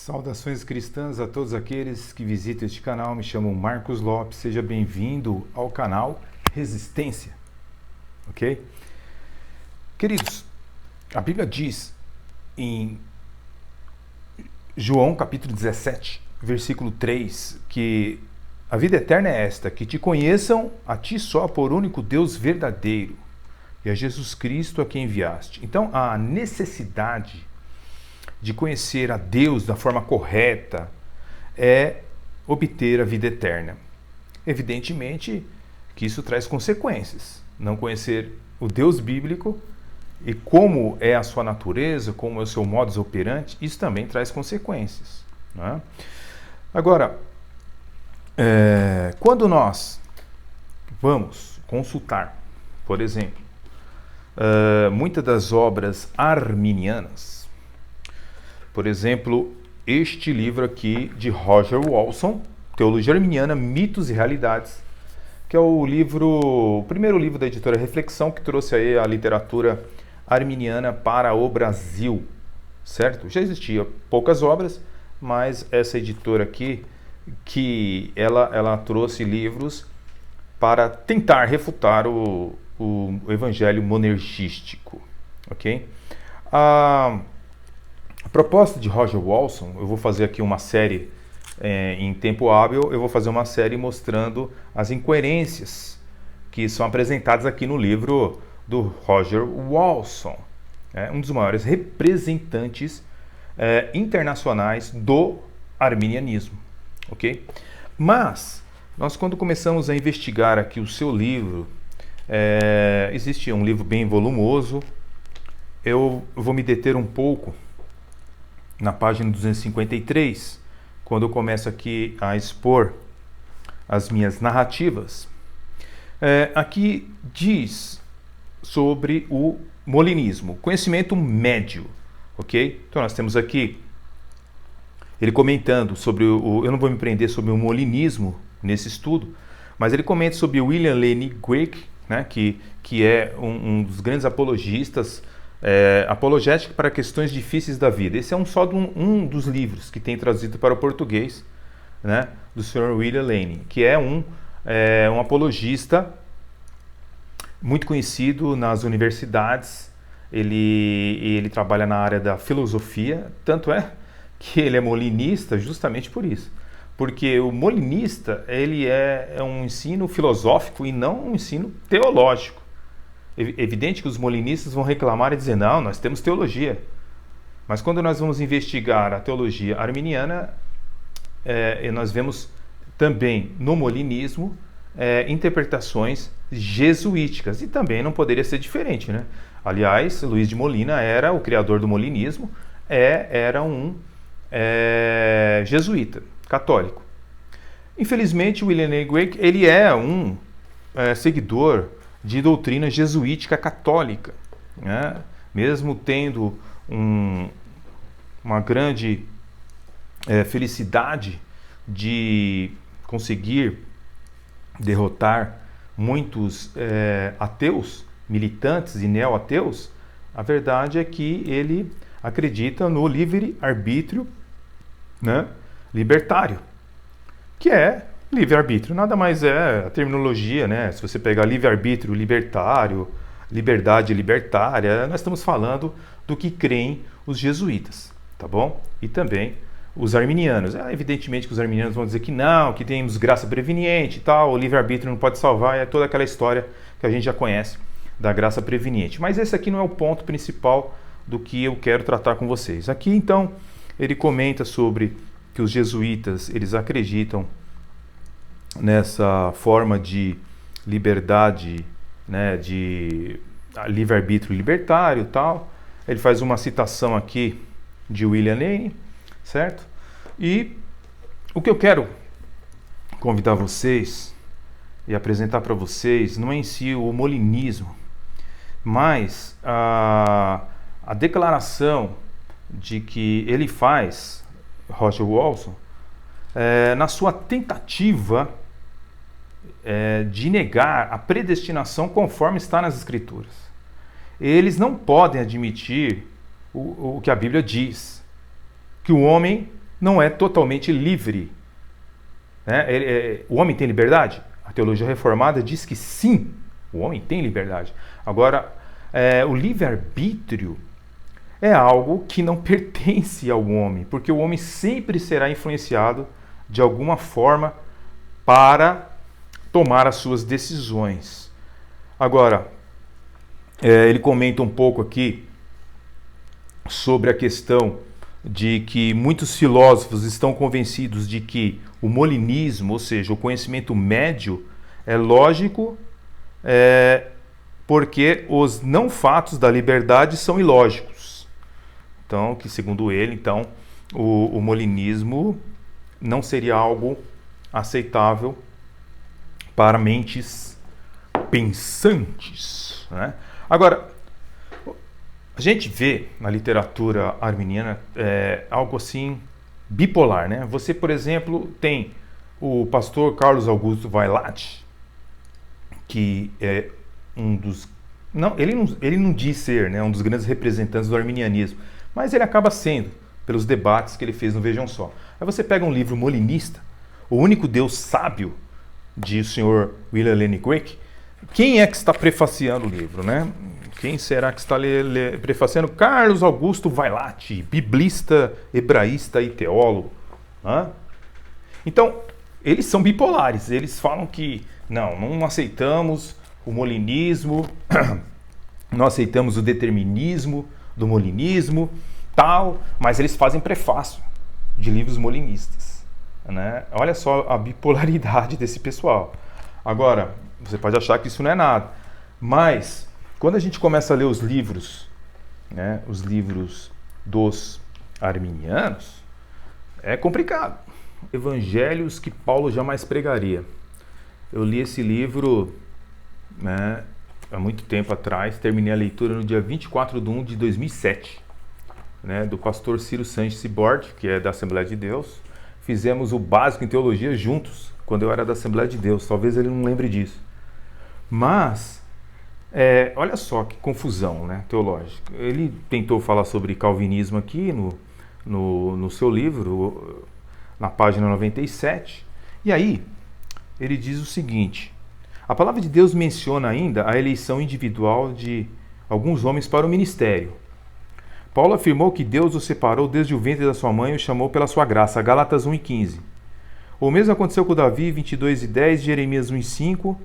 Saudações cristãs a todos aqueles que visitam este canal. Me chamo Marcos Lopes, seja bem-vindo ao canal Resistência, ok? Queridos, a Bíblia diz em João capítulo 17, versículo 3, que a vida eterna é esta, que te conheçam a ti só por único Deus verdadeiro e a Jesus Cristo a quem enviaste. Então, a necessidade de conhecer a Deus da forma correta é obter a vida eterna. Evidentemente que isso traz consequências. Não conhecer o Deus bíblico e como é a sua natureza, como é o seu modus operandi, isso também traz consequências, né? Agora, quando nós vamos consultar, por exemplo, muitas das obras arminianas, por exemplo, este livro aqui de Roger Walson, Teologia Arminiana, Mitos e Realidades, que é o primeiro livro da editora Reflexão, que trouxe aí a literatura arminiana para o Brasil, certo? Já existia poucas obras, mas essa editora aqui, que ela trouxe livros para tentar refutar o evangelho monergístico, ok? A proposta de Roger Walson, eu vou fazer aqui uma série em tempo hábil, eu vou fazer uma série mostrando as incoerências que são apresentadas aqui no livro do Roger Walson, um dos maiores representantes internacionais do arminianismo, ok? Mas, nós quando começamos a investigar aqui o seu livro, existe um livro bem volumoso, eu vou me deter um pouco na página 253, quando eu começo aqui a expor as minhas narrativas. Aqui diz sobre o molinismo, conhecimento médio, ok? Então nós temos aqui ele comentando sobre eu não vou me prender sobre o molinismo nesse estudo, mas ele comenta sobre o William Lane Craig, né, que é um dos grandes apologistas, apologética para questões difíceis da vida. Esse é um dos livros que tem traduzido para o português, né, do Sr. William Lane, que é um apologista muito conhecido nas universidades. Ele trabalha na área da filosofia, tanto é que ele é molinista justamente por isso. Porque o molinista ele é um ensino filosófico e não um ensino teológico. Evidente que os molinistas vão reclamar e dizer, não, nós temos teologia. Mas quando nós vamos investigar a teologia arminiana, nós vemos também no molinismo interpretações jesuíticas. E também não poderia ser diferente, né? Aliás, Luís de Molina era o criador do molinismo, era um jesuíta, católico. Infelizmente, William Lane Craig, ele é um seguidor de doutrina jesuítica católica, né? Mesmo tendo uma grande felicidade de conseguir derrotar muitos ateus, militantes e neo-ateus, a verdade é que ele acredita no livre-arbítrio, né, libertário, que é livre-arbítrio, nada mais é a terminologia, né? Se você pegar livre-arbítrio libertário, liberdade libertária, nós estamos falando do que creem os jesuítas, tá bom? E também os arminianos. Evidentemente que os arminianos vão dizer que não, que temos graça preveniente e tal, o livre-arbítrio não pode salvar, é toda aquela história que a gente já conhece da graça preveniente. Mas esse aqui não é o ponto principal do que eu quero tratar com vocês. Aqui, então, ele comenta sobre que os jesuítas, eles acreditam nessa forma de liberdade, né, de livre-arbítrio libertário e tal. Ele faz uma citação aqui de William Lane, certo? E o que eu quero convidar vocês e apresentar para vocês não é em si o molinismo, mas a declaração de que ele faz, Roger Walson, na sua tentativa de negar a predestinação conforme está nas Escrituras. Eles não podem admitir o que a Bíblia diz, que o homem não é totalmente livre. Né? O homem tem liberdade? A teologia reformada diz que sim, o homem tem liberdade. Agora, o livre-arbítrio é algo que não pertence ao homem, porque o homem sempre será influenciado de alguma forma para tomar as suas decisões. Agora, ele comenta um pouco aqui sobre a questão de que muitos filósofos estão convencidos de que o molinismo, ou seja, o conhecimento médio, é lógico porque os não fatos da liberdade são ilógicos. Então, que segundo ele, então, o molinismo não seria algo aceitável para mentes pensantes, né? Agora, a gente vê na literatura arminiana algo assim bipolar, né? Você, por exemplo, tem o pastor Carlos Augusto Vailate, que é um dos... ele não diz ser, né, um dos grandes representantes do arminianismo, mas ele acaba sendo, pelos debates que ele fez no Vejam Só. Aí você pega um livro molinista, O Único Deus Sábio, de o senhor William Lane Craig. Quem é que está prefaciando o livro, né? Quem será que está prefaciando? Carlos Augusto Vailate, biblista, hebraísta e teólogo. Então, eles são bipolares. Eles falam que não aceitamos o molinismo, não aceitamos o determinismo do molinismo, tal, mas eles fazem prefácio de livros molinistas, né? Olha só a bipolaridade desse pessoal. Agora, você pode achar que isso não é nada, mas quando a gente começa a ler os livros, né, os livros dos arminianos, é complicado. Evangelhos que Paulo jamais pregaria. Eu li esse livro, né, há muito tempo atrás, terminei a leitura no dia 24/1 de 2007, né, do pastor Ciro Sanches Cibord, que é da Assembleia de Deus. Fizemos o básico em teologia juntos, quando eu era da Assembleia de Deus. Talvez ele não lembre disso. Mas, olha só que confusão, né, teológica. Ele tentou falar sobre calvinismo aqui no seu livro, na página 97. E aí, ele diz o seguinte: a palavra de Deus menciona ainda a eleição individual de alguns homens para o ministério. Paulo afirmou que Deus o separou desde o ventre da sua mãe e o chamou pela sua graça, Gálatas 1:15. O mesmo aconteceu com Davi, 22:10, Jeremias 1:5,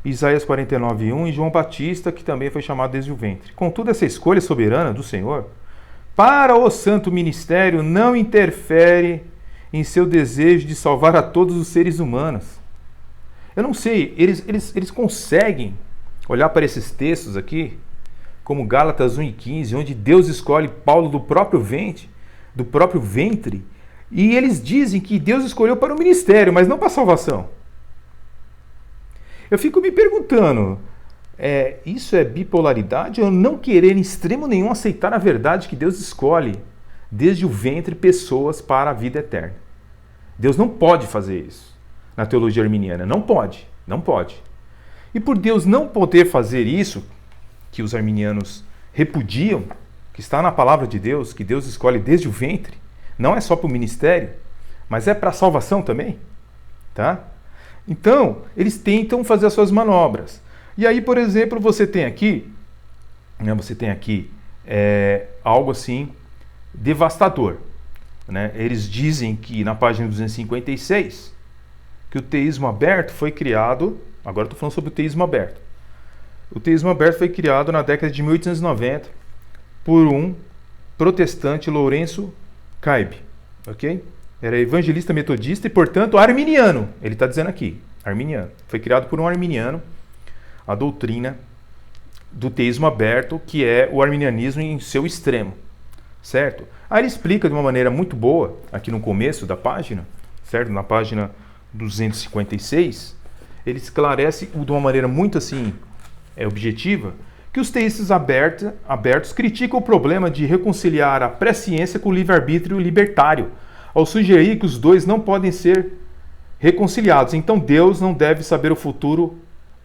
Isaías 49:1 e João Batista, que também foi chamado desde o ventre. Contudo, essa escolha soberana do Senhor para o santo ministério não interfere em seu desejo de salvar a todos os seres humanos. Eu não sei, eles conseguem olhar para esses textos aqui, como Gálatas 1:15, onde Deus escolhe Paulo do próprio ventre, e eles dizem que Deus escolheu para o ministério, mas não para a salvação. Eu fico me perguntando, isso é bipolaridade ou não querer em extremo nenhum aceitar a verdade que Deus escolhe desde o ventre pessoas para a vida eterna? Deus não pode fazer isso na teologia arminiana, não pode. E por Deus não poder fazer isso, que os arminianos repudiam, que está na palavra de Deus, que Deus escolhe desde o ventre, não é só para o ministério, mas é para a salvação também, tá? Então, eles tentam fazer as suas manobras. E aí, por exemplo, você tem aqui algo assim devastador, né? Eles dizem que na página 256 que o teísmo aberto foi criado, agora estou falando sobre o teísmo aberto. O teísmo aberto foi criado na década de 1890 por um protestante, Lourenço Caib, ok? Era evangelista metodista e, portanto, arminiano. Ele está dizendo aqui, arminiano. Foi criado por um arminiano a doutrina do teísmo aberto, que é o arminianismo em seu extremo, certo? Aí ele explica de uma maneira muito boa, aqui no começo da página, certo? Na página 256, ele esclarece de uma maneira muito assim objetiva, que os teístas abertos criticam o problema de reconciliar a presciência com o livre-arbítrio libertário, ao sugerir que os dois não podem ser reconciliados. Então Deus não deve saber o futuro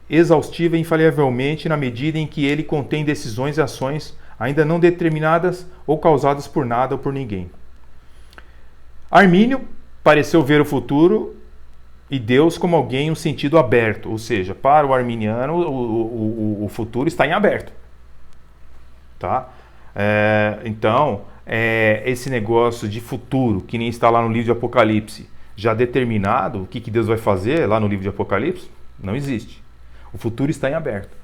exaustiva e infalivelmente na medida em que ele contém decisões e ações ainda não determinadas ou causadas por nada ou por ninguém. Armínio pareceu ver o futuro e Deus como alguém em um sentido aberto, ou seja, para o arminiano o futuro está em aberto. Tá? Então, esse negócio de futuro, que nem está lá no livro de Apocalipse, já determinado, o que Deus vai fazer lá no livro de Apocalipse, não existe. O futuro está em aberto.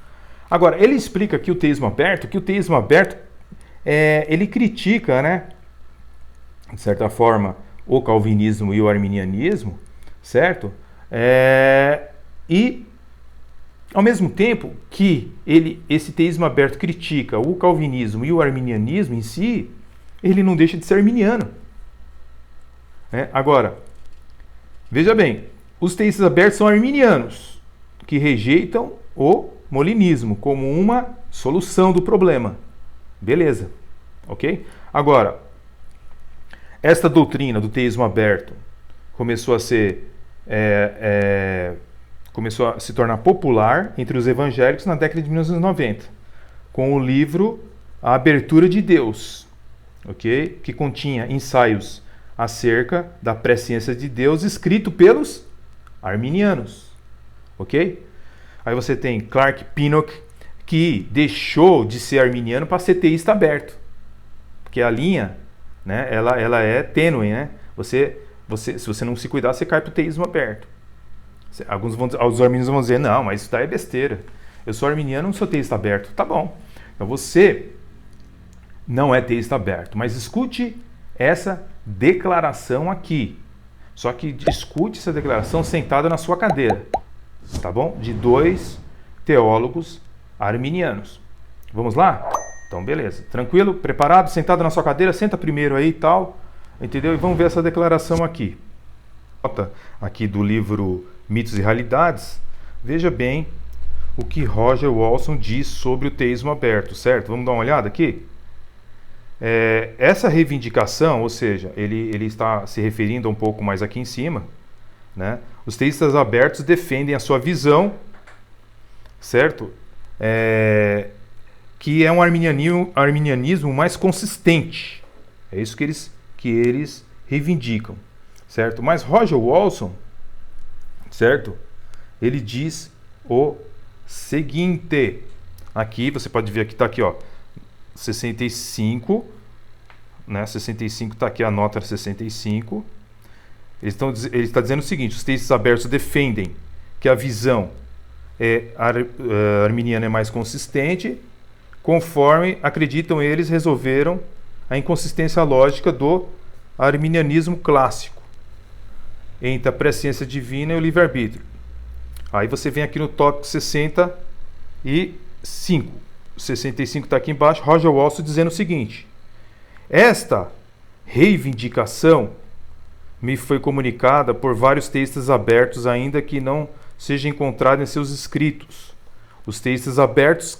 Agora, ele explica aqui o teísmo aberto, que o teísmo aberto, ele critica, né, de certa forma, o calvinismo e o arminianismo, certo? E, ao mesmo tempo que esse teísmo aberto critica o calvinismo e o arminianismo em si, ele não deixa de ser arminiano. Agora, veja bem, os teístas abertos são arminianos, que rejeitam o molinismo como uma solução do problema. Beleza, ok? Agora, esta doutrina do teísmo aberto começou a se tornar popular entre os evangélicos na década de 1990, com o livro A Abertura de Deus, ok? Que continha ensaios acerca da presciência de Deus, escrito pelos arminianos, ok? Aí você tem Clark Pinnock, que deixou de ser arminiano para ser teísta aberto, porque a linha, né, ela é tênue, né? Se você não se cuidar, você cai para o teísmo aberto. Os arminianos vão dizer, não, mas isso daí é besteira. Eu sou arminiano, não sou teísta aberto. Tá bom. Então você não é teísta aberto, mas escute essa declaração aqui. Só que escute essa declaração sentada na sua cadeira. Tá bom? De dois teólogos arminianos. Vamos lá? Então, beleza. Tranquilo? Preparado? Sentado na sua cadeira? Senta primeiro aí e tal. Entendeu? E vamos ver essa declaração aqui. Nota aqui do livro Mitos e Realidades. Veja bem o que Roger Walson diz sobre o teísmo aberto, certo? Vamos dar uma olhada aqui? Essa reivindicação, ou seja, ele está se referindo um pouco mais aqui em cima, né? Os teístas abertos defendem a sua visão, certo? Que é um arminianismo mais consistente. É isso que eles reivindicam, certo? Mas Roger Walson, certo? Ele diz o seguinte. Aqui, você pode ver aqui, está aqui, ó, 65, né? 65 está aqui a nota 65. Ele está dizendo o seguinte: os teístas abertos defendem que a visão arminiana é mais consistente, conforme, acreditam eles, resolveram a inconsistência lógica do arminianismo clássico entre a presciência divina e o livre-arbítrio. Aí você vem aqui no tópico 65. 65 está aqui embaixo, Roger Walson dizendo o seguinte: esta reivindicação me foi comunicada por vários teístas abertos, ainda que não seja encontrada em seus escritos. Os teístas abertos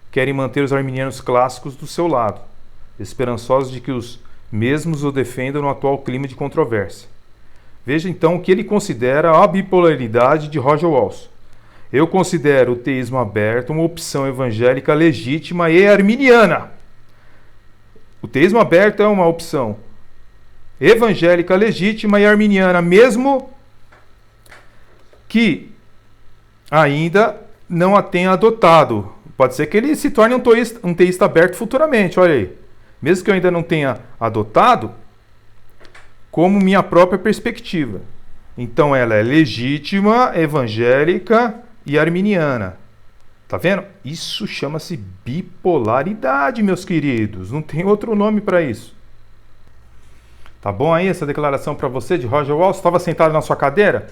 querem manter os arminianos clássicos do seu lado, esperançosos de que os mesmos o defendam no atual clima de controvérsia. Veja então o que ele considera a bipolaridade de Roger Walson. Eu considero o teísmo aberto uma opção evangélica legítima e arminiana. O teísmo aberto é uma opção evangélica legítima e arminiana, mesmo que ainda não a tenha adotado. Pode ser que ele se torne um teísta aberto futuramente, olha aí. Mesmo que eu ainda não tenha adotado, como minha própria perspectiva. Então ela é legítima, evangélica e arminiana. Tá vendo? Isso chama-se bipolaridade, meus queridos. Não tem outro nome para isso. Tá bom aí essa declaração para você de Roger Walson? Estava sentado na sua cadeira?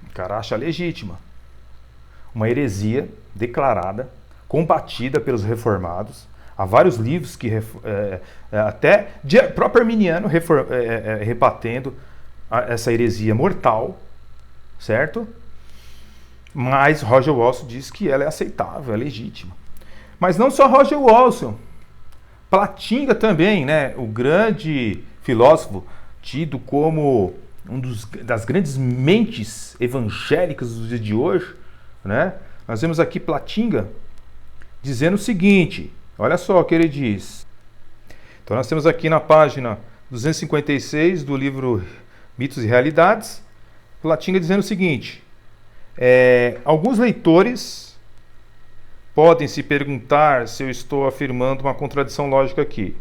O cara acha legítima. Uma heresia declarada, combatida pelos reformados. Há vários livros que até de próprio arminiano rebatendo essa heresia mortal, certo? Mas Roger Walson diz que ela é aceitável, é legítima. Mas não só Roger Walson, Platinga também, né? O grande filósofo tido como das grandes mentes evangélicas do dia de hoje, né? Nós vemos aqui Platinga dizendo o seguinte, olha só o que ele diz. Então nós temos aqui na página 256 do livro Mitos e Realidades, Platinga dizendo o seguinte: alguns leitores podem se perguntar se eu estou afirmando uma contradição lógica aqui.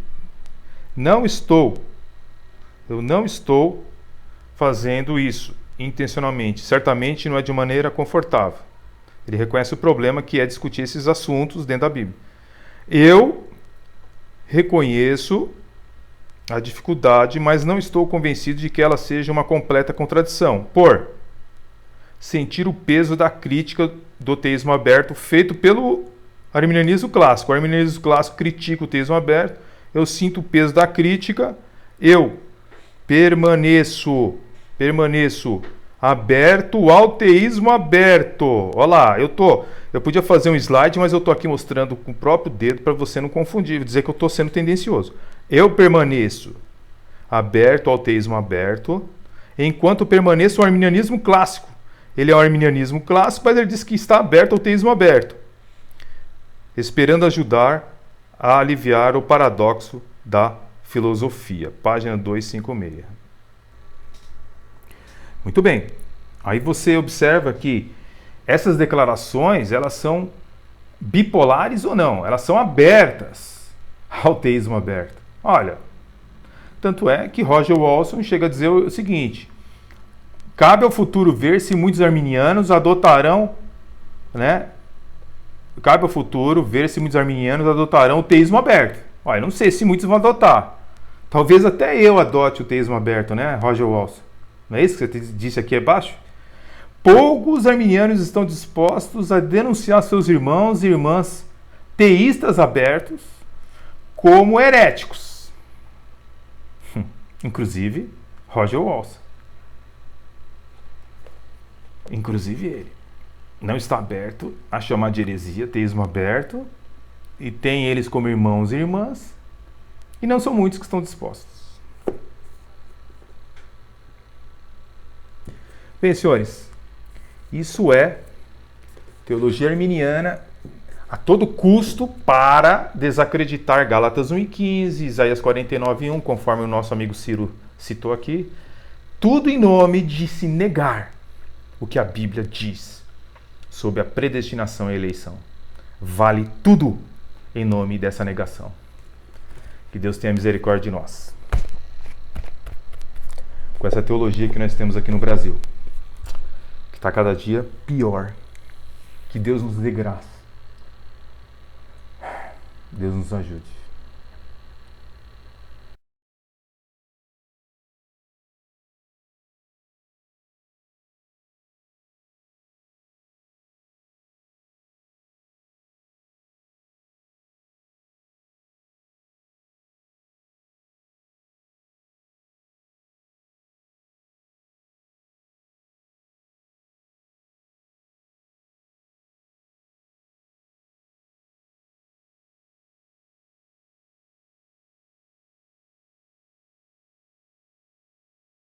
Eu não estou fazendo isso intencionalmente. Certamente não é de maneira confortável. Ele reconhece o problema que é discutir esses assuntos dentro da Bíblia. Eu reconheço a dificuldade, mas não estou convencido de que ela seja uma completa contradição. Por sentir o peso da crítica do teísmo aberto feito pelo arminianismo clássico. O arminianismo clássico critica o teísmo aberto. Eu sinto o peso da crítica. Eu permaneço aberto ao teísmo aberto. Olha lá, eu podia fazer um slide, mas eu estou aqui mostrando com o próprio dedo para você não confundir, dizer que eu estou sendo tendencioso. Eu permaneço aberto ao teísmo aberto, enquanto permaneço ao arminianismo clássico. Ele é o arminianismo clássico, mas ele diz que está aberto ao teísmo aberto, esperando ajudar a aliviar o paradoxo da filosofia. Página 256. Muito bem. Aí você observa que essas declarações, elas são bipolares ou não? Elas são abertas ao teísmo aberto. Olha, tanto é que Roger Wilson chega a dizer o seguinte: cabe ao futuro ver se muitos arminianos adotarão, Cabe ao futuro ver se muitos arminianos adotarão o teísmo aberto. Olha, não sei se muitos vão adotar. Talvez até eu adote o teísmo aberto, Roger Wilson? Não é isso que você disse aqui abaixo? Poucos arminianos estão dispostos a denunciar seus irmãos e irmãs teístas abertos como heréticos. Inclusive, Roger Wilson. Inclusive ele. Não está aberto a chamar de heresia, teísmo aberto, e tem eles como irmãos e irmãs, e não são muitos que estão dispostos. Bem, senhores, isso é teologia arminiana a todo custo para desacreditar Gálatas 1:15, Isaías 49:1, conforme o nosso amigo Ciro citou aqui. Tudo em nome de se negar o que a Bíblia diz sobre a predestinação e a eleição. Vale tudo em nome dessa negação. Que Deus tenha misericórdia de nós. Com essa teologia que nós temos aqui no Brasil, que está cada dia pior. Que Deus nos dê graça. Deus nos ajude.